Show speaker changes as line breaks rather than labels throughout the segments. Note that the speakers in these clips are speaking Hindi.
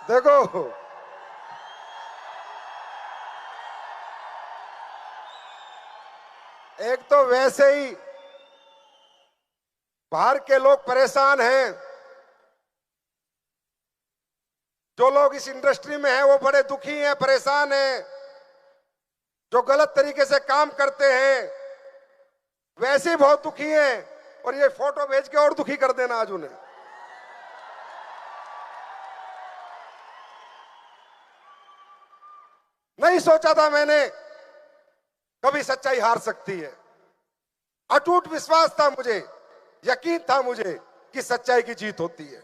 देखो, एक तो वैसे ही बाहर के लोग परेशान हैं, जो लोग इस इंडस्ट्री में हैं वो बड़े दुखी हैं, परेशान हैं, जो गलत तरीके से काम करते हैं वैसे ही बहुत दुखी हैं, और ये फोटो भेज के और दुखी कर देना आज उन्हें। नहीं सोचा था मैंने कभी सच्चाई हार सकती है। अटूट विश्वास था मुझे, यकीन था मुझे कि सच्चाई की जीत होती है।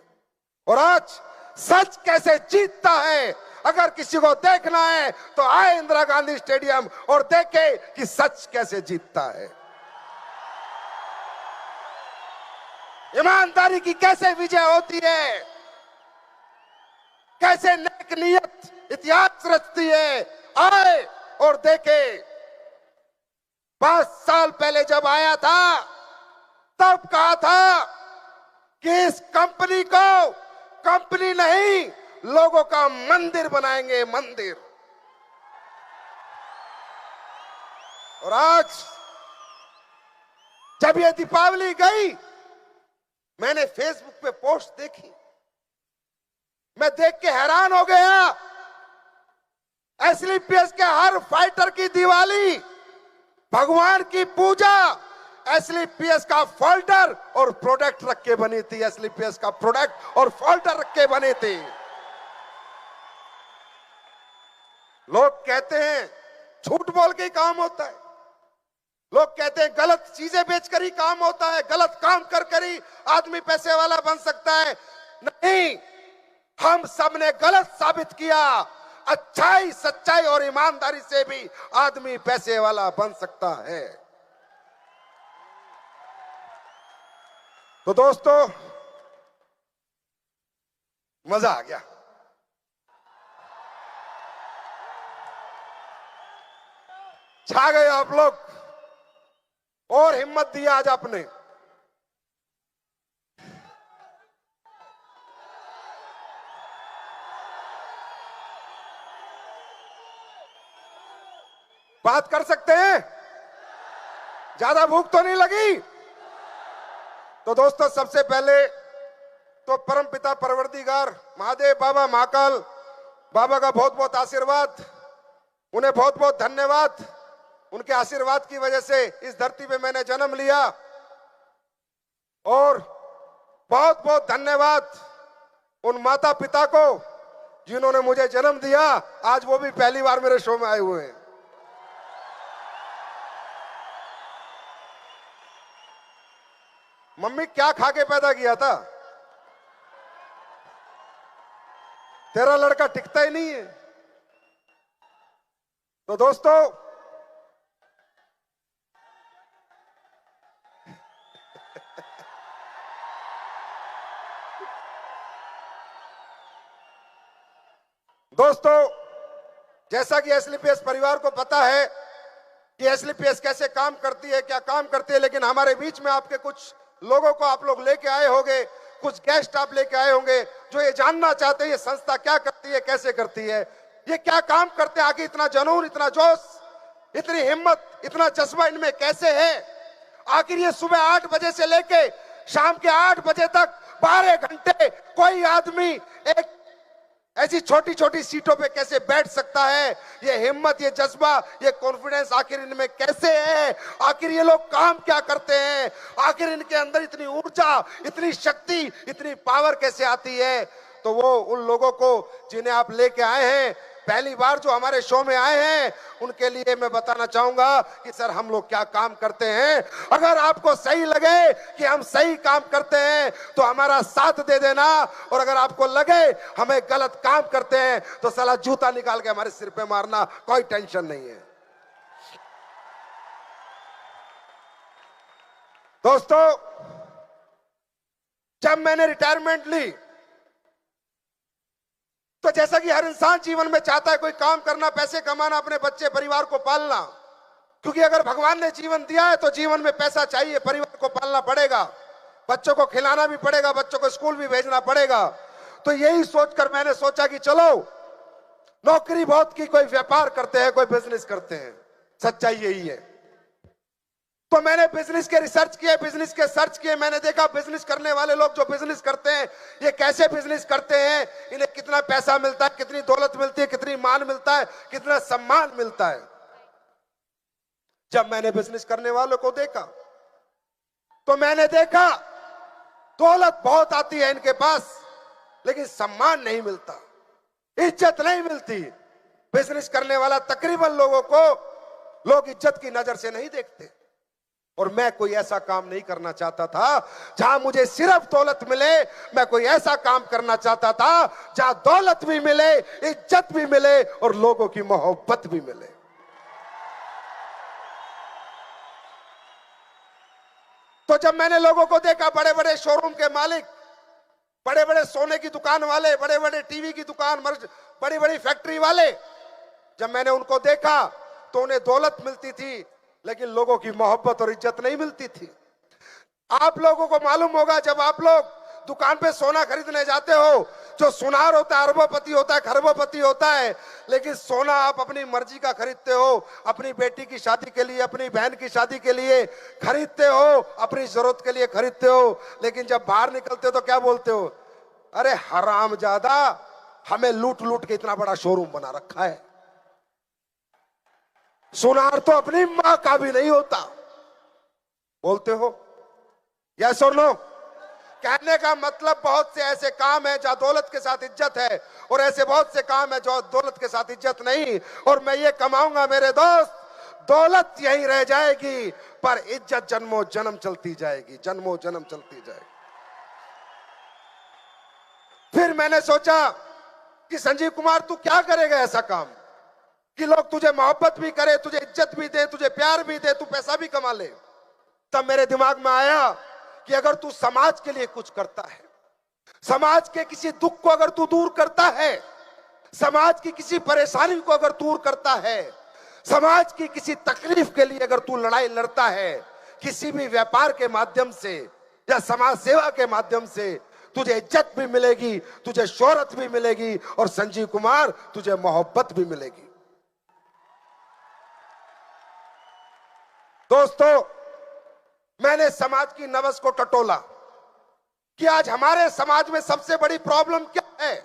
और आज सच कैसे जीतता है, अगर किसी को देखना है तो आए इंदिरा गांधी स्टेडियम और देखे कि सच कैसे जीतता है, ईमानदारी की कैसे विजय होती है, कैसे नेक नियत इतिहास रचती है। आए और देखे। 5 साल पहले जब आया था तब कहा था कि इस कंपनी को कंपनी नहीं, लोगों का मंदिर बनाएंगे, मंदिर। और आज जब ये दीपावली गई, मैंने फेसबुक पे पोस्ट देखी, मैं देख के हैरान हो गया। एसलीपीएस के हर फाइटर की दिवाली, भगवान की पूजा एसलीपीएस का फोल्डर और प्रोडक्ट रख के बनी थी। एसलीपीएस का प्रोडक्ट और फोल्डर रख के बने थे। लोग कहते हैं झूठ बोल के ही काम होता है, लोग कहते हैं गलत चीजें बेचकर ही काम होता है, गलत काम कर ही आदमी पैसे वाला बन सकता है। नहीं, हम सब ने गलत साबित किया। अच्छाई, सच्चाई और ईमानदारी से भी आदमी पैसे वाला बन सकता है। तो दोस्तों, मजा आ गया। छा गए आप लोग, और हिम्मत दिया आज आपने। बात कर सकते हैं? ज्यादा भूख तो नहीं लगी? तो दोस्तों, सबसे पहले तो परमपिता परवरदिगार महादेव बाबा, महाकाल बाबा का बहुत बहुत आशीर्वाद, उन्हें बहुत बहुत धन्यवाद। उनके आशीर्वाद की वजह से इस धरती पे मैंने जन्म लिया। और बहुत बहुत धन्यवाद उन माता पिता को जिन्होंने मुझे जन्म दिया। आज वो भी पहली बार मेरे शो में आए हुए हैं। मम्मी क्या खा के पैदा किया था? तेरा लड़का टिकता ही नहीं है। तो दोस्तों, जैसा कि एसलीपीएस परिवार को पता है कि एसलीपीएस कैसे काम करती है, क्या काम करती है, लेकिन हमारे बीच में आपके कुछ लोगों को आप लोग लेके आए होंगे, कुछ गेस्ट आप लेके आए होंगे जो ये जानना चाहते हैं ये संस्था क्या करती है, कैसे करती है, ये क्या काम करते हैं, आगे इतना जुनून, इतना जोश, इतनी हिम्मत, इतना जज्बा इनमें कैसे है। आखिर ये सुबह 8 बजे से लेके शाम के 8 बजे तक 12 घंटे कोई आदमी एक ऐसी छोटी छोटी सीटों पे कैसे बैठ सकता है। ये हिम्मत, ये जज्बा, ये कॉन्फिडेंस आखिर इनमें कैसे है? आखिर ये लोग काम क्या करते हैं? आखिर इनके अंदर इतनी ऊर्जा, इतनी शक्ति, इतनी पावर कैसे आती है? तो वो उन लोगों को जिन्हें आप लेके आए हैं, पहली बार जो हमारे शो में आए हैं, उनके लिए मैं बताना चाहूंगा कि सर हम लोग क्या काम करते हैं। अगर आपको सही लगे कि हम सही काम करते हैं तो हमारा साथ दे देना, और अगर आपको लगे हमें गलत काम करते हैं तो साला जूता निकाल के हमारे सिर पे मारना, कोई टेंशन नहीं है। दोस्तों, जब मैंने रिटायरमेंट ली तो जैसा कि हर इंसान जीवन में चाहता है कोई काम करना, पैसे कमाना, अपने बच्चे परिवार को पालना, क्योंकि अगर भगवान ने जीवन दिया है तो जीवन में पैसा चाहिए, परिवार को पालना पड़ेगा, बच्चों को खिलाना भी पड़ेगा, बच्चों को स्कूल भी भेजना पड़ेगा। तो यही सोचकर मैंने सोचा कि चलो नौकरी बहुत की, कोई व्यापार करते हैं, कोई बिजनेस करते हैं। सच्चाई यही है। तो मैंने बिजनेस के रिसर्च किए, बिजनेस के सर्च किए। मैंने देखा बिजनेस करने वाले लोग जो बिजनेस करते हैं, ये कैसे बिजनेस करते हैं, इन्हें कितना पैसा मिलता है, कितनी दौलत मिलती है, कितनी मान मिलता है, कितना सम्मान मिलता है। जब मैंने बिजनेस करने वालों को देखा तो मैंने देखा दौलत बहुत आती है इनके पास, लेकिन सम्मान नहीं मिलता, इज्जत नहीं मिलती। बिजनेस करने वाला तकरीबन लोगों को लोग इज्जत की नजर से नहीं देखते। और मैं कोई ऐसा काम नहीं करना चाहता था जहां मुझे सिर्फ दौलत मिले। मैं कोई ऐसा काम करना चाहता था जहां दौलत भी मिले, इज्जत भी मिले और लोगों की मोहब्बत भी मिले। तो जब मैंने लोगों को देखा, बड़े बड़े शोरूम के मालिक, बड़े बड़े सोने की दुकान वाले, बड़े बड़े टीवी की दुकान, बड़ी बड़ी फैक्ट्री वाले, जब मैंने उनको देखा तो उन्हें दौलत मिलती थी, लेकिन लोगों की मोहब्बत और इज्जत नहीं मिलती थी। आप लोगों को मालूम होगा, जब आप लोग दुकान पे सोना खरीदने जाते हो, जो सुनार होता है अरबोपति होता है, खरबोपति होता है, लेकिन सोना आप अपनी मर्जी का खरीदते हो। अपनी बेटी की शादी के लिए, अपनी बहन की शादी के लिए खरीदते हो, अपनी जरूरत के लिए खरीदते हो। लेकिन जब बाहर निकलते हो तो क्या बोलते हो? अरे हरामजादा, हमें लूट लूट के इतना बड़ा शोरूम बना रखा है। सुनार तो अपनी मां का भी नहीं होता। बोलते हो यस और नो? कहने का मतलब बहुत से ऐसे काम है जहां दौलत के साथ इज्जत है, और ऐसे बहुत से काम है जो दौलत के साथ इज्जत नहीं। और मैं ये कमाऊंगा मेरे दोस्त, दौलत यही रह जाएगी, पर इज्जत जन्मों जन्म चलती जाएगी, जन्मों जन्म चलती जाएगी। फिर मैंने सोचा कि संजीव कुमार तू क्या करेगा ऐसा काम कि लोग तुझे मोहब्बत भी करे, तुझे इज्जत भी दे, तुझे प्यार भी दे, तू पैसा भी कमा ले। तब मेरे दिमाग में आया कि अगर तू समाज के लिए कुछ करता है, समाज के किसी दुख को अगर तू दूर करता है, समाज की किसी परेशानी को अगर दूर करता है, समाज की किसी तकलीफ के लिए अगर तू लड़ाई लड़ता है, किसी भी व्यापार के माध्यम से या समाज सेवा के माध्यम से, तुझे इज्जत भी मिलेगी, तुझे शोहरत भी मिलेगी, और संजीव कुमार तुझे मोहब्बत भी मिलेगी। दोस्तों, मैंने समाज की नब्ज को टटोला कि आज हमारे समाज में सबसे बड़ी प्रॉब्लम क्या है,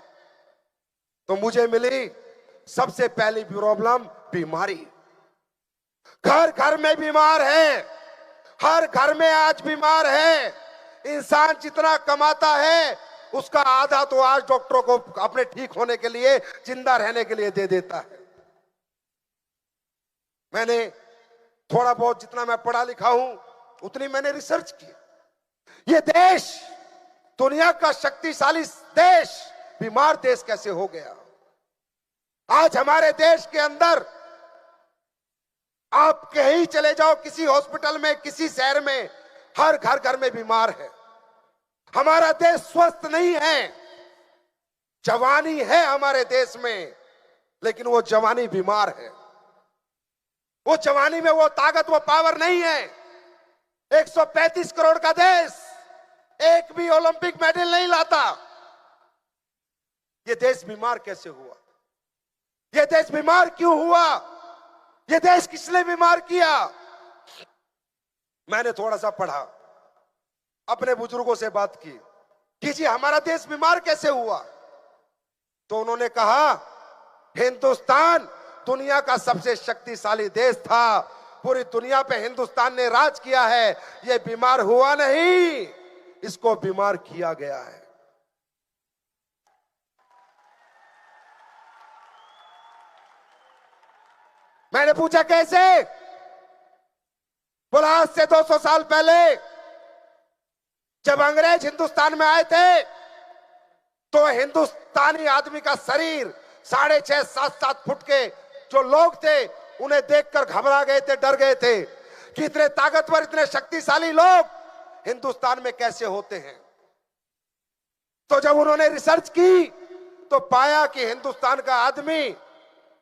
तो मुझे मिली सबसे पहली प्रॉब्लम बीमारी। घर घर में बीमार है, हर घर में आज बीमार है। इंसान जितना कमाता है उसका आधा तो आज डॉक्टरों को अपने ठीक होने के लिए, जिंदा रहने के लिए दे देता है। मैंने थोड़ा बहुत जितना मैं पढ़ा लिखा हूं उतनी मैंने रिसर्च की। ये देश, दुनिया का शक्तिशाली देश, बीमार देश कैसे हो गया। आज हमारे देश के अंदर आप कहीं चले जाओ, किसी हॉस्पिटल में, किसी शहर में, हर घर घर में बीमार है। हमारा देश स्वस्थ नहीं है। जवानी है हमारे देश में, लेकिन वो जवानी बीमार है। वो जवानी में वो ताकत, वो पावर नहीं है। 135 करोड़ का देश एक भी ओलंपिक मेडल नहीं लाता। ये देश बीमार कैसे हुआ? ये देश बीमार क्यों हुआ? ये देश किसने बीमार किया? मैंने थोड़ा सा पढ़ा, अपने बुजुर्गों से बात की कि जी हमारा देश बीमार कैसे हुआ। तो उन्होंने कहा, हिंदुस्तान दुनिया का सबसे शक्तिशाली देश था, पूरी दुनिया पे हिंदुस्तान ने राज किया है। ये बीमार हुआ नहीं, इसको बीमार किया गया है। मैंने पूछा कैसे? बोला आज से 200 साल पहले जब अंग्रेज हिंदुस्तान में आए थे तो हिंदुस्तानी आदमी का शरीर 6.5 7 फुट के जो लोग थे उन्हें देखकर घबरा गए थे, डर गए थे कि इतने ताकतवर, इतने शक्तिशाली लोग हिंदुस्तान में कैसे होते हैं। तो जब उन्होंने रिसर्च की तो पाया कि हिंदुस्तान का आदमी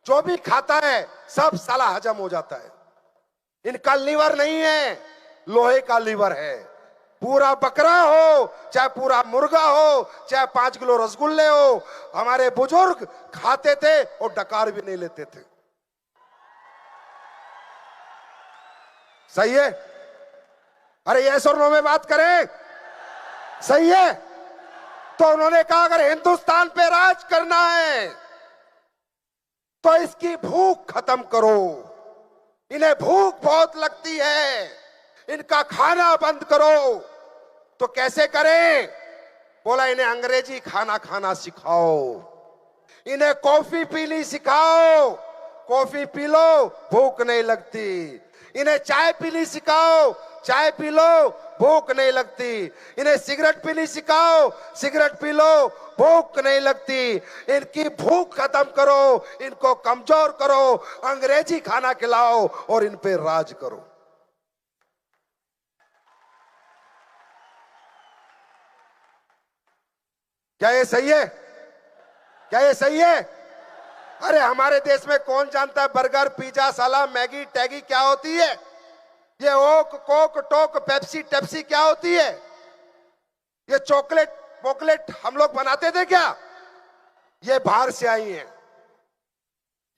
जो भी खाता है सब साला हजम हो जाता है। इनका लीवर नहीं है, लोहे का लीवर है। पूरा बकरा हो चाहे पूरा मुर्गा हो चाहे 5 किलो रसगुल्ले हो, हमारे बुजुर्ग खाते थे और डकार भी नहीं लेते थे। सही है? अरे यस और नो में बात करें, सही है? तो उन्होंने कहा अगर हिंदुस्तान पे राज करना है तो इसकी भूख खत्म करो, इन्हें भूख बहुत लगती है, इनका खाना बंद करो। तो कैसे करें? बोला इन्हें अंग्रेजी खाना खाना सिखाओ, इन्हें कॉफी पीनी सिखाओ, कॉफी पी लो भूख नहीं लगती, इन्हें चाय पीनी सिखाओ, चाय पी लो भूख नहीं लगती, इन्हें सिगरेट पीनी सिखाओ, सिगरेट पी लो भूख नहीं लगती, इनकी भूख खत्म करो, इनको कमजोर करो, अंग्रेजी खाना खिलाओ और इन पे राज करो। क्या ये सही है? क्या ये सही है? अरे हमारे देश में कौन जानता है बर्गर पिज्जा साला मैगी टैगी क्या होती है? ये ओक कोक टोक पेप्सी टेप्सी क्या होती है? ये चॉकलेट पॉकलेट हम लोग बनाते थे क्या? ये बाहर से आई है।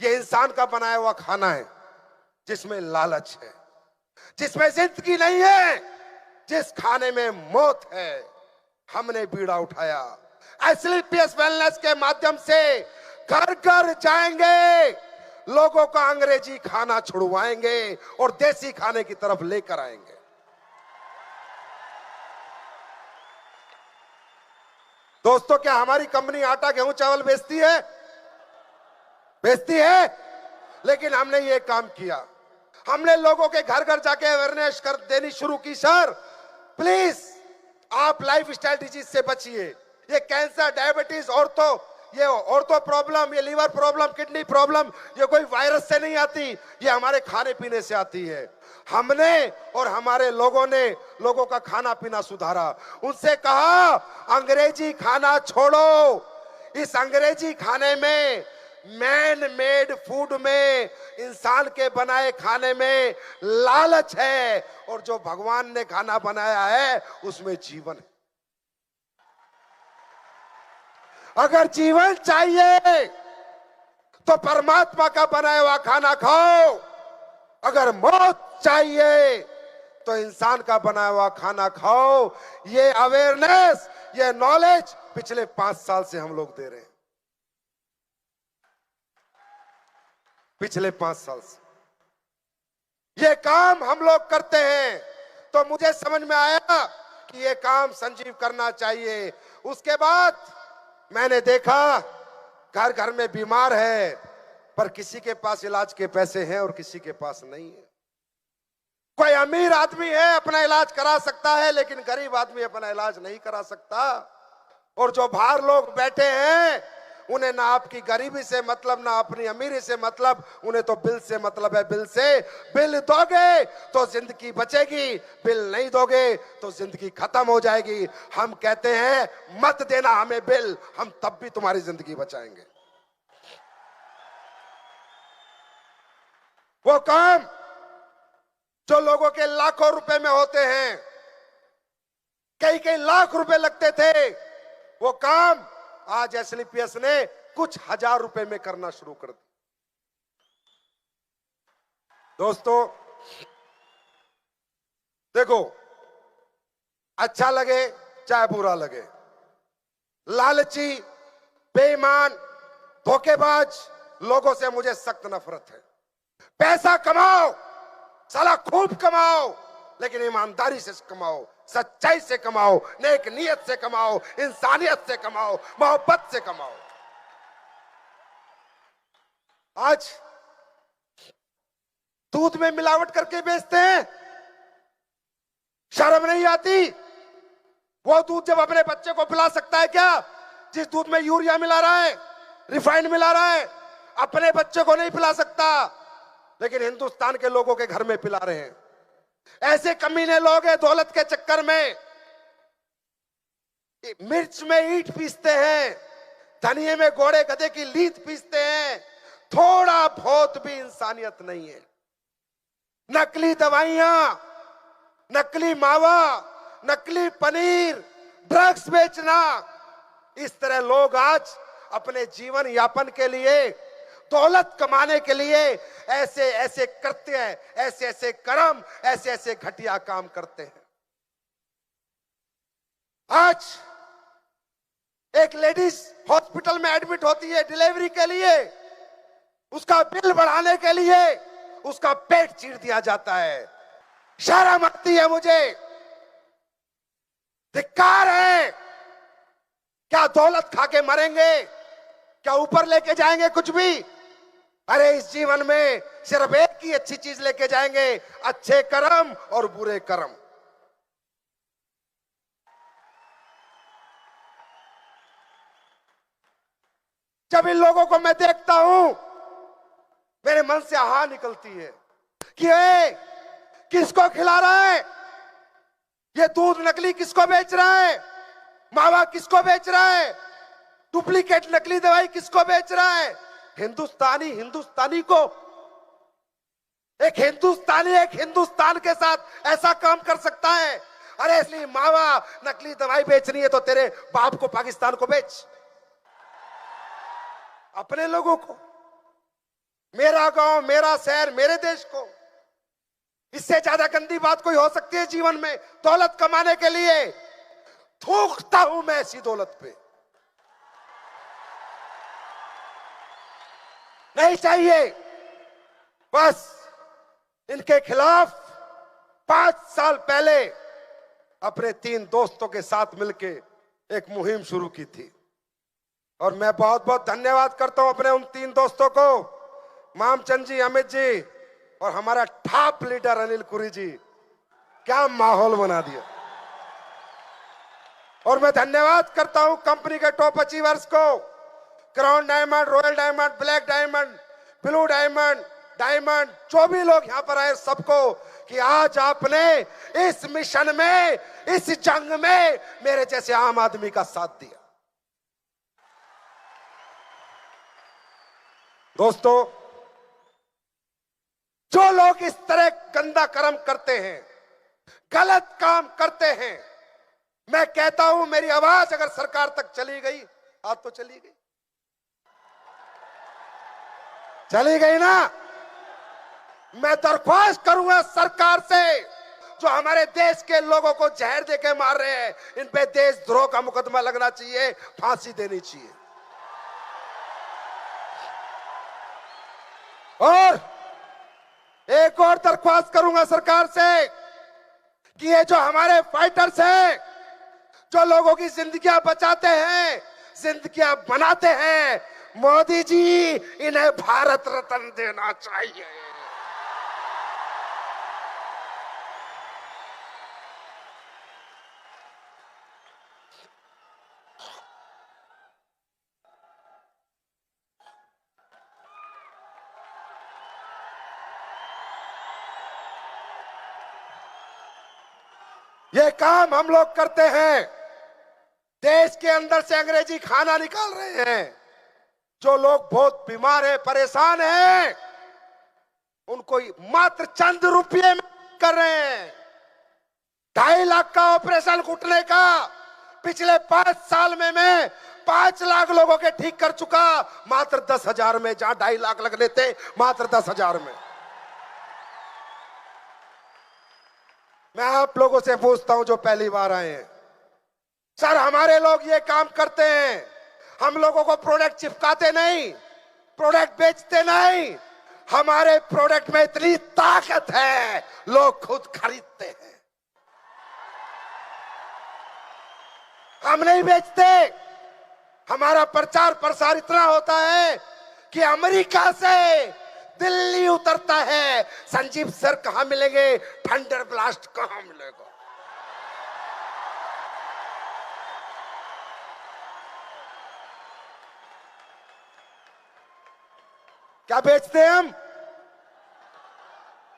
ये इंसान का बनाया हुआ खाना है जिसमें लालच है, जिसमें जिंदगी नहीं है, जिस खाने में मौत है। हमने बीड़ा उठाया, एसएलपीएस वेलनेस के माध्यम से घर घर जाएंगे, लोगों का अंग्रेजी खाना छुड़वाएंगे और देसी खाने की तरफ लेकर आएंगे। दोस्तों, क्या हमारी कंपनी आटा गेहूं चावल बेचती है? बेचती है। लेकिन हमने ये काम किया, हमने लोगों के घर घर जाके अवेयरनेस कर देनी शुरू की। सर प्लीज आप लाइफ स्टाइल डिजीज से बचिए, ये कैंसर डायबिटीज ये ऑर्थो प्रॉब्लम, ये लीवर प्रॉब्लम, किडनी प्रॉब्लम, ये कोई वायरस से नहीं आती, ये हमारे खाने पीने से आती है। हमने और हमारे लोगों ने लोगों का खाना पीना सुधारा, उनसे कहा अंग्रेजी खाना छोड़ो। इस अंग्रेजी खाने में, मैन मेड फूड में, इंसान के बनाए खाने में लालच है, और जो भगवान ने खाना बनाया है उसमें जीवन है। अगर जीवन चाहिए तो परमात्मा का बनाया हुआ खाना खाओ, अगर मौत चाहिए तो इंसान का बनाया हुआ खाना खाओ। ये अवेयरनेस, ये नॉलेज पिछले 5 साल से हम लोग दे रहे हैं, पिछले 5 साल से ये काम हम लोग करते हैं। तो मुझे समझ में आया कि ये काम संजीव करना चाहिए। उसके बाद मैंने देखा घर घर में बीमार है, पर किसी के पास इलाज के पैसे हैं और किसी के पास नहीं है। कोई अमीर आदमी है अपना इलाज करा सकता है, लेकिन गरीब आदमी अपना इलाज नहीं करा सकता। और जो बाहर लोग बैठे हैं उन्हें ना आपकी गरीबी से मतलब, ना अपनी अमीरी से मतलब, उन्हें तो बिल से मतलब है। बिल से, बिल दोगे तो जिंदगी बचेगी, बिल नहीं दोगे तो जिंदगी खत्म हो जाएगी। हम कहते हैं मत देना हमें बिल, हम तब भी तुम्हारी जिंदगी बचाएंगे। वो काम जो लोगों के लाखों रुपए में होते हैं, कई कई लाख रुपए लगते थे, वो काम आज एसएलपीएस ने कुछ हजार रुपए में करना शुरू कर दिया। दोस्तों देखो, अच्छा लगे चाहे बुरा लगे, लालची, बेईमान, धोखेबाज लोगों से मुझे सख्त नफरत है। पैसा कमाओ, साला खूब कमाओ, लेकिन ईमानदारी से कमाओ, सच्चाई से कमाओ, नेक नियत से कमाओ, इंसानियत से कमाओ, मोहब्बत से कमाओ। आज दूध में मिलावट करके बेचते हैं, शर्म नहीं आती? वो दूध जब अपने बच्चे को पिला सकता है क्या जिस दूध में यूरिया मिला रहा है, रिफाइंड मिला रहा है? अपने बच्चे को नहीं पिला सकता, लेकिन हिंदुस्तान के लोगों के घर में पिला रहे हैं। ऐसे कमीने लोग हैं, दौलत के चक्कर में मिर्च में ईंट पीसते हैं, धनिये में घोड़े गधे की लीद पीसते हैं। थोड़ा बहुत भी इंसानियत नहीं है। नकली दवाइयां, नकली मावा, नकली पनीर, ड्रग्स बेचना, इस तरह लोग आज अपने जीवन यापन के लिए, दौलत कमाने के लिए ऐसे ऐसे करते हैं, ऐसे ऐसे कर्म, ऐसे ऐसे घटिया काम करते हैं। आज एक लेडीज हॉस्पिटल में एडमिट होती है डिलीवरी के लिए, उसका बिल बढ़ाने के लिए उसका पेट चीर दिया जाता है। शर्म आती है मुझे, धिक्कार है। क्या दौलत खा के मरेंगे? क्या ऊपर लेके जाएंगे कुछ भी? अरे इस जीवन में सिर्फ एक ही अच्छी चीज लेके जाएंगे, अच्छे कर्म और बुरे कर्म। जब इन लोगों को मैं देखता हूं, मेरे मन से आह निकलती है कि किसको खिला रहा है ये दूध? नकली किसको बेच रहा है? मावा किसको बेच रहा है? डुप्लीकेट नकली दवाई किसको बेच रहा है? हिंदुस्तानी को। एक हिंदुस्तान के साथ ऐसा काम कर सकता है? अरे इसलिए मावा नकली दवाई बेचनी है तो तेरे बाप को पाकिस्तान को बेच, अपने लोगों को, मेरा गांव, मेरा शहर, मेरे देश को। इससे ज्यादा गंदी बात कोई हो सकती है जीवन में? दौलत कमाने के लिए थूकता हूं मैं ऐसी दौलत पे। नहीं चाहिए। बस इनके खिलाफ 5 साल पहले अपने 3 दोस्तों के साथ मिलके एक मुहिम शुरू की थी, और मैं बहुत बहुत धन्यवाद करता हूं अपने उन 3 दोस्तों को, मामचंद जी, अमित जी और हमारा टॉप लीडर अनिल कुरी जी। क्या माहौल बना दिया। और मैं धन्यवाद करता हूं कंपनी के टॉप अचीवर्स को, crown diamond, royal diamond, black diamond, blue diamond, जो भी लोग यहां पर आए सबको, कि आज आपने इस मिशन में, इस जंग में मेरे जैसे आम आदमी का साथ दिया। दोस्तों, जो लोग इस तरह गंदा कर्म करते हैं, गलत काम करते हैं, मैं कहता हूं मेरी आवाज अगर सरकार तक चली गई, आज तो चली गई ना। मैं दरख्वास्त करूंगा सरकार से, जो हमारे देश के लोगों को जहर देके मार रहे हैं, इन पे देशद्रोह का मुकदमा लगना चाहिए, फांसी देनी चाहिए। और एक और दरख्वास्त करूंगा सरकार से कि ये जो हमारे फाइटर्स हैं, जो लोगों की जिंदगियां बचाते हैं, जिंदगियां बनाते हैं, मोदी जी इन्हें भारत रत्न देना चाहिए। ये काम हम लोग करते हैं। देश के अंदर से अंग्रेजी खाना निकाल रहे हैं। जो लोग बहुत बीमार हैं, परेशान हैं, उनको मात्र चंद रुपये में कर रहे हैं। 2.5 लाख का ऑपरेशन घुटने का पिछले 5 साल में मैं 5 लाख लोगों के ठीक कर चुका, मात्र 10,000 में। जहां 2.5 लाख लगने थे, मात्र 10,000 में। मैं आप लोगों से पूछता हूं जो पहली बार आए हैं, सर हमारे लोग ये काम करते हैं, हम लोगों को प्रोडक्ट चिपकाते नहीं, प्रोडक्ट बेचते नहीं, हमारे प्रोडक्ट में इतनी ताकत है लोग खुद खरीदते हैं। हम नहीं बेचते। हमारा प्रचार प्रसार इतना होता है कि अमेरिका से दिल्ली उतरता है, संजीव सर कहां मिलेंगे, थंडर ब्लास्ट कहां मिलेगा। क्या बेचते हैं हम?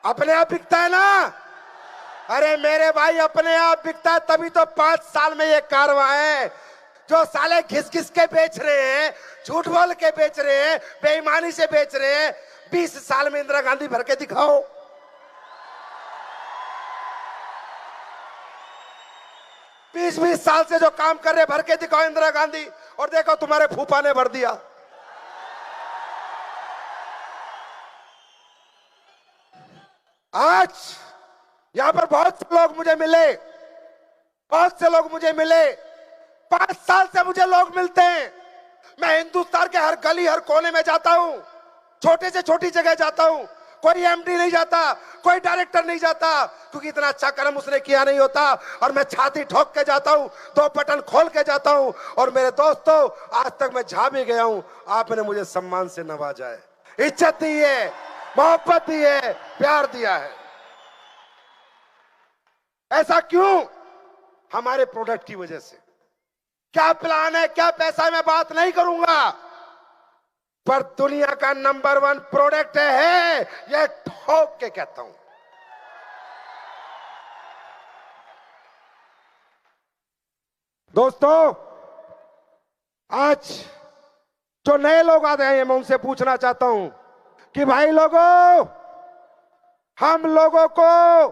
अपने आप बिकता है ना। अरे मेरे भाई, अपने आप बिकता है तभी तो 5 साल में ये कारवां है। जो साले घिस घिस के बेच रहे हैं, झूठ बोल के बेच रहे हैं, बेईमानी से बेच रहे हैं, 20 साल में इंदिरा गांधी भर के दिखाओ। 20-20 साल से जो काम कर रहे भर के दिखाओ इंदिरा गांधी, और देखो तुम्हारे फूफा ने भर दिया। आज यहां पर बहुत से लोग मुझे मिले, बहुत से लोग मुझे मिले, 5 साल से मुझे लोग मिलते हैं। मैं हिंदुस्तान के हर गली हर कोने में जाता हूं, छोटे से छोटी जगह जाता हूं, कोई एमडी नहीं जाता, कोई डायरेक्टर नहीं जाता, क्योंकि इतना अच्छा कर्म उसने किया नहीं होता। और मैं छाती ठोक के जाता हूं, 2 बटन खोल के जाता हूं। और मेरे दोस्तों, आज तक मैं जहां भी गया हूं, आपने मुझे सम्मान से नवाजा है, इज्जत दी है, मोहब्बत दी है, प्यार दिया है। ऐसा क्यों? हमारे प्रोडक्ट की वजह से। क्या प्लान है, क्या पैसा, मैं बात नहीं करूंगा, पर दुनिया का नंबर 1 प्रोडक्ट है, यह ठोक के कहता हूं। दोस्तों, आज जो नए लोग आ रहे हैं, मैं उनसे पूछना चाहता हूं कि भाई लोगों, हम लोगों को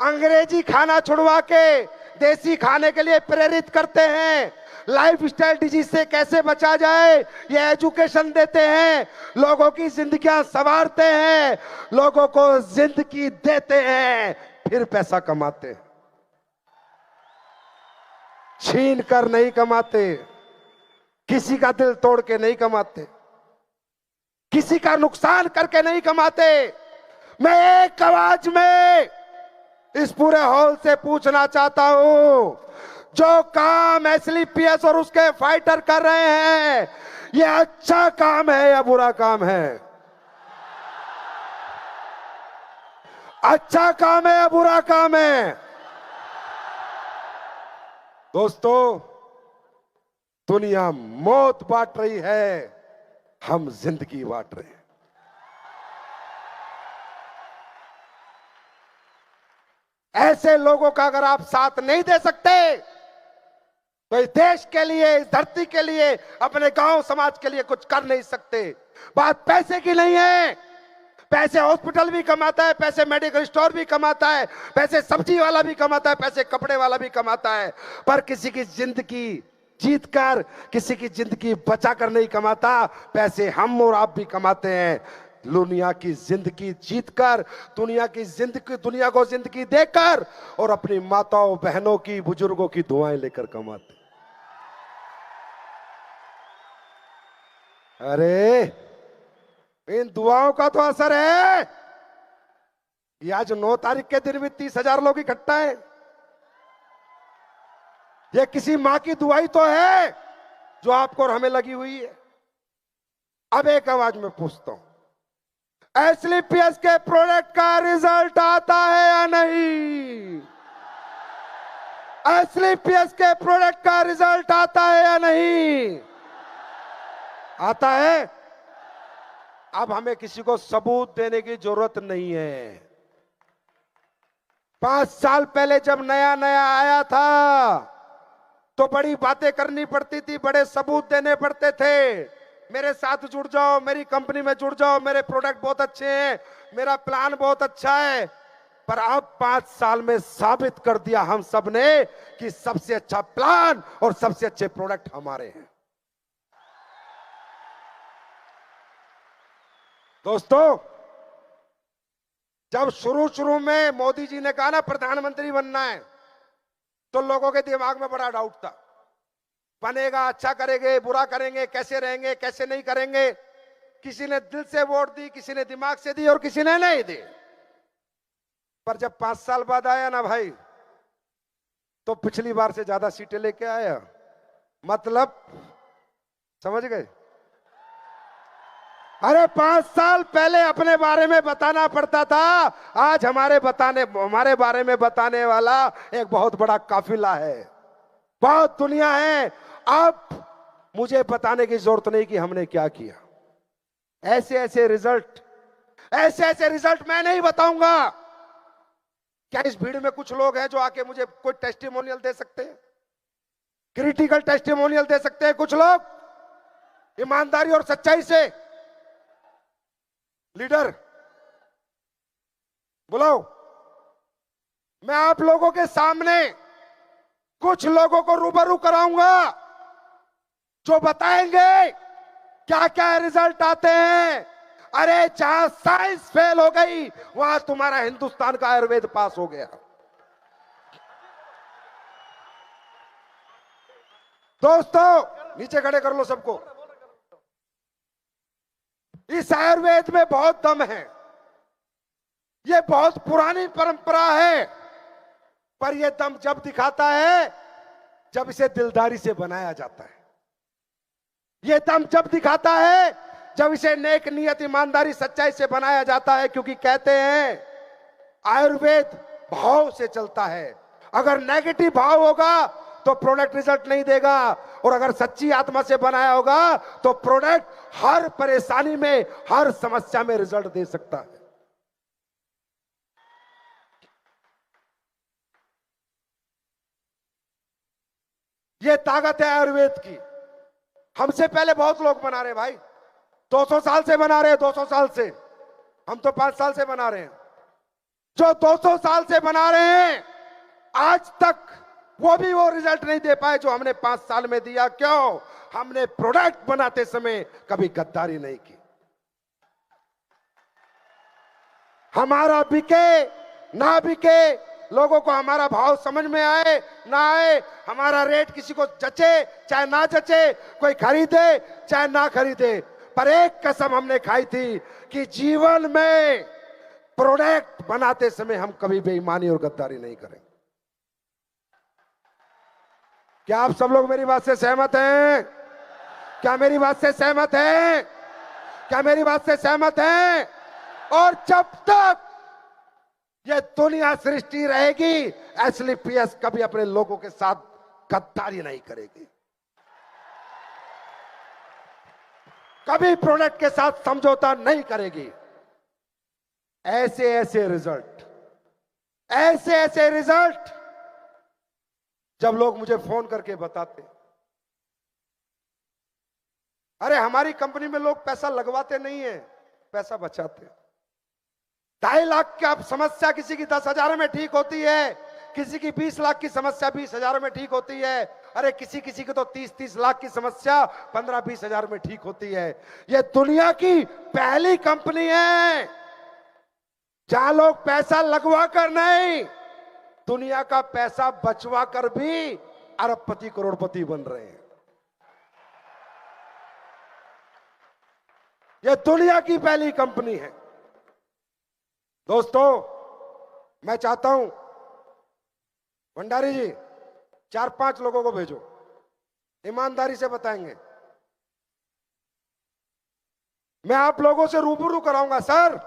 अंग्रेजी खाना छुड़वा के देसी खाने के लिए प्रेरित करते हैं। लाइफस्टाइल डिजीज से कैसे बचा जाए, ये एजुकेशन देते हैं, लोगों की जिंदगियां संवारते हैं, लोगों को जिंदगी देते हैं, फिर पैसा कमाते हैं। छीन कर नहीं कमाते, किसी का दिल तोड़ के नहीं कमाते, किसी का नुकसान करके नहीं कमाते। मैं एक आवाज में इस पूरे हॉल से पूछना चाहता हूं, जो काम एसलीपीएस और उसके फाइटर कर रहे हैं, ये अच्छा काम है या बुरा काम है? अच्छा काम है या बुरा काम है? दोस्तों, दुनिया मौत बांट रही है, हम जिंदगी बांट रहे हैं। ऐसे लोगों का अगर आप साथ नहीं दे सकते, तो इस देश के लिए, इस धरती के लिए, अपने गांव समाज के लिए कुछ कर नहीं सकते। बात पैसे की नहीं है, पैसे हॉस्पिटल भी कमाता है, पैसे मेडिकल स्टोर भी कमाता है, पैसे सब्जी वाला भी कमाता है, पैसे कपड़े वाला भी कमाता है, पर किसी की जिंदगी जीत कर, किसी की जिंदगी बचा कर नहीं कमाता। पैसे हम और आप भी कमाते हैं, दुनिया की जिंदगी जीतकर, दुनिया को जिंदगी देकर, और अपनी माताओं बहनों की, बुजुर्गों की दुआएं लेकर कमाते। अरे इन दुआओं का तो असर है। ये आज 9 तारीख के दिन भी 30,000 लोग इकट्ठा है। ये किसी मां की दुआई तो है जो आपको और हमें लगी हुई है। अब एक आवाज में पूछता हूं, एसलीपीएस के प्रोडक्ट का रिजल्ट आता है या नहीं? एसलीपीएस के प्रोडक्ट का रिजल्ट आता है या नहीं? आता है। अब हमें किसी को सबूत देने की जरूरत नहीं है। 5 साल पहले जब नया नया आया था, तो बड़ी बातें करनी पड़ती थी, बड़े सबूत देने पड़ते थे। मेरे साथ जुड़ जाओ, मेरी कंपनी में जुड़ जाओ, मेरे प्रोडक्ट बहुत अच्छे हैं, मेरा प्लान बहुत अच्छा है। पर अब 5 साल में साबित कर दिया हम सब ने कि सबसे अच्छा प्लान और सबसे अच्छे प्रोडक्ट हमारे हैं। दोस्तों, जब शुरू में मोदी जी ने कहा ना प्रधानमंत्री बनना है, तो लोगों के दिमाग में बड़ा डाउट था, बनेगा, अच्छा करेंगे, बुरा करेंगे, कैसे रहेंगे, कैसे नहीं करेंगे। किसी ने दिल से वोट दी, किसी ने दिमाग से दी और किसी ने नहीं दी। पर जब 5 साल बाद आया ना भाई, तो पिछली बार से ज्यादा सीटें लेके आया। मतलब समझ गए? अरे 5 साल पहले अपने बारे में बताना पड़ता था, आज हमारे बारे में बताने वाला एक बहुत बड़ा काफिला है, बहुत दुनिया है। अब मुझे बताने की जरूरत नहीं कि हमने क्या किया। ऐसे ऐसे रिजल्ट मैं नहीं बताऊंगा। क्या इस भीड़ में कुछ लोग हैं जो आके मुझे कोई टेस्टिमोनियल दे सकते हैं? क्रिटिकल टेस्टिमोनियल दे सकते हैं कुछ लोग, ईमानदारी और सच्चाई से? लीडर बुलाओ। मैं आप लोगों के सामने कुछ लोगों को रूबरू कराऊंगा जो बताएंगे क्या क्या रिजल्ट आते हैं। अरे जहां साइंस फेल हो गई वहां तुम्हारा हिंदुस्तान का आयुर्वेद पास हो गया। दोस्तों नीचे खड़े कर लो सबको। इस आयुर्वेद में बहुत दम है, ये बहुत पुरानी परंपरा है, पर यह दम जब दिखाता है जब इसे दिलदारी से बनाया जाता है। यह दम जब दिखाता है जब इसे नेक नियत, ईमानदारी, सच्चाई से बनाया जाता है। क्योंकि कहते हैं आयुर्वेद भाव से चलता है। अगर नेगेटिव भाव होगा तो प्रोडक्ट रिजल्ट नहीं देगा, और अगर सच्ची आत्मा से बनाया होगा तो प्रोडक्ट हर परेशानी में, हर समस्या में रिजल्ट दे सकता है। यह ताकत है आयुर्वेद की। हमसे पहले बहुत लोग बना रहे भाई, 200 साल से बना रहे हैं, 200 साल से। हम तो 5 साल से बना रहे हैं। जो 200 साल से बना रहे हैं आज तक वो भी वो रिजल्ट नहीं दे पाए जो हमने 5 साल में दिया। क्यों? हमने प्रोडक्ट बनाते समय कभी गद्दारी नहीं की। हमारा बिके ना बिके, लोगों को हमारा भाव समझ में आए ना आए, हमारा रेट किसी को जचे चाहे ना जचे, कोई खरीदे चाहे ना खरीदे, पर एक कसम हमने खाई थी कि जीवन में प्रोडक्ट बनाते समय हम कभी बेईमानी और गद्दारी नहीं करेंगे। क्या आप सब लोग मेरी बात से सहमत हैं? क्या मेरी बात से सहमत हैं? क्या मेरी बात से सहमत हैं? और जब तक ये दुनिया सृष्टि रहेगी एसलीपीएस कभी अपने लोगों के साथ गद्दारी नहीं करेगी, कभी प्रोडक्ट के साथ समझौता नहीं करेगी। ऐसे ऐसे रिजल्ट जब लोग मुझे फोन करके बताते, अरे हमारी कंपनी में लोग पैसा लगवाते नहीं है, पैसा बचाते। 2.5 लाख की आप समस्या किसी की 10,000 में ठीक होती है, किसी की 20 लाख की समस्या 20,000 में ठीक होती है। अरे किसी की तो 30-30 लाख की समस्या 15-20 हजार में ठीक होती है। यह दुनिया की पहली कंपनी है जहां लोग पैसा लगवा कर नहीं, दुनिया का पैसा बचवा कर भी अरबपति करोड़पति बन रहे हैं। यह दुनिया की पहली कंपनी है। दोस्तों मैं चाहता हूं भंडारी जी 4-5 लोगों को भेजो, ईमानदारी से बताएंगे। मैं आप लोगों से रूबरू कराऊंगा। सर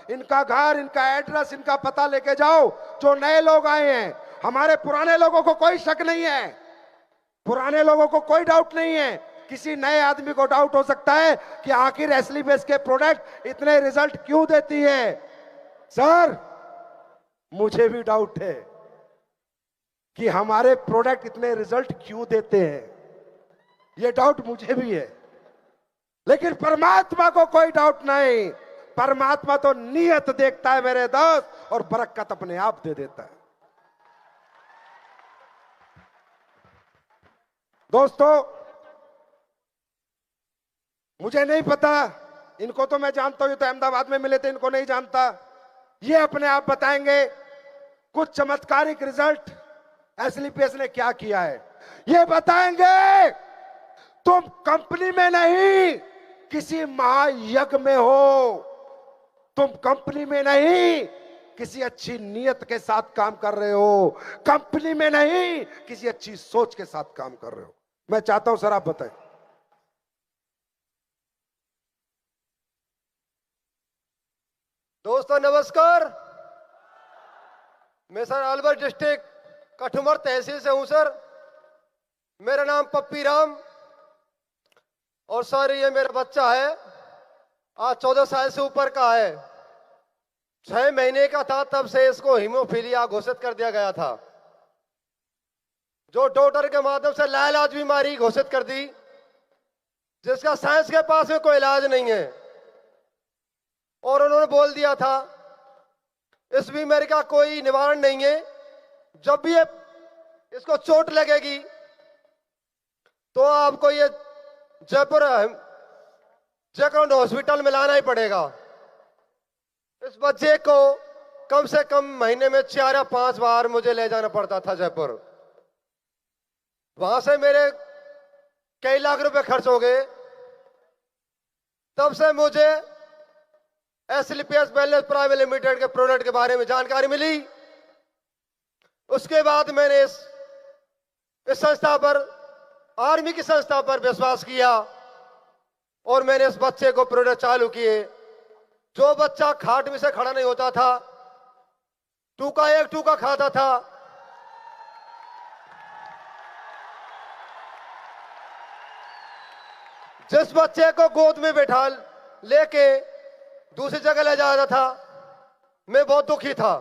इनका घर, इनका एड्रेस, इनका पता लेके जाओ। जो नए लोग आए हैं, हमारे पुराने लोगों को कोई शक नहीं है, पुराने लोगों को कोई डाउट नहीं है। किसी नए आदमी को डाउट हो सकता है कि आखिर एसलीपीएस के प्रोडक्ट इतने रिजल्ट क्यों देती है। सर मुझे भी डाउट है कि हमारे प्रोडक्ट इतने रिजल्ट क्यों देते हैं, यह डाउट मुझे भी है। लेकिन परमात्मा को कोई डाउट नहीं। परमात्मा तो नियत देखता है मेरे दोस्त, और बरकत अपने आप दे देता है। दोस्तों मुझे नहीं पता, इनको तो मैं जानता हूं, ये तो अहमदाबाद में मिले थे, इनको नहीं जानता। ये अपने आप बताएंगे कुछ चमत्कारिक रिजल्ट एसलीपीएस ने क्या किया है। ये बताएंगे तुम कंपनी में नहीं किसी महायज्ञ में हो, तुम कंपनी में नहीं किसी अच्छी नियत के साथ काम कर रहे हो, कंपनी में नहीं किसी अच्छी सोच के साथ काम कर रहे हो। मैं चाहता हूं सर आप बताएं।
दोस्तों नमस्कार, मैं सर अलवर डिस्ट्रिक्ट कठुमर तहसील से हूं सर। मेरा नाम पप्पी राम, और सर ये मेरा बच्चा है, आज 14 साल से ऊपर का है। 6 महीने का था तब से इसको हीमोफीलिया घोषित कर दिया गया था, जो डॉक्टर के माध्यम से लाइलाज बीमारी घोषित कर दी, जिसका साइंस के पास में कोई इलाज नहीं है। और उन्होंने बोल दिया था इस बीमारी का कोई निवारण नहीं है। जब भी ये इसको चोट लगेगी तो आपको ये जयपुर जयपुर हॉस्पिटल में लाना ही पड़ेगा। इस बच्चे को कम से कम महीने में 4 या 5 बार मुझे ले जाना पड़ता था जयपुर। वहां से मेरे कई लाख रुपए खर्च हो गए। तब से मुझे एसएलपीएस वेलनेस प्राइवेट लिमिटेड के प्रोडक्ट के बारे में जानकारी मिली। उसके बाद मैंने इस संस्था पर, आर्मी की संस्था पर विश्वास किया और मैंने इस बच्चे को प्रोडक्ट चालू किए। जो बच्चा खाट में से खड़ा नहीं होता था, टूका एक टूका खाता था, जिस बच्चे को गोद में बैठा लेके दूसरी जगह ले जाता था, मैं बहुत दुखी था।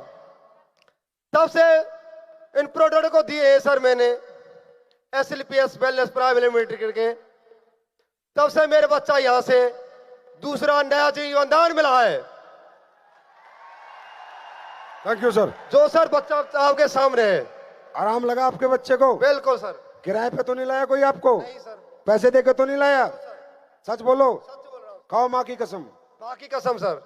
तब से इन प्रोडक्ट को दिए हैं सर मैंने एसएलपीएस वेलनेस प्राइवेट लिमिटेड के। तब से मेरे बच्चा यहां से दूसरा नया जीवन दान मिला है।
Thank you sir.
जो सर बच्चा आपके सामने है।
आराम लगा आपके बच्चे को?
बिल्कुल सर।
किराए पे तो नहीं लाया कोई आपको?
नहीं सर।
पैसे देके तो नहीं लाया? सच बोलो।
सच बोल रहा हूं।
खाओ माँ की कसम।
मां की कसम सर।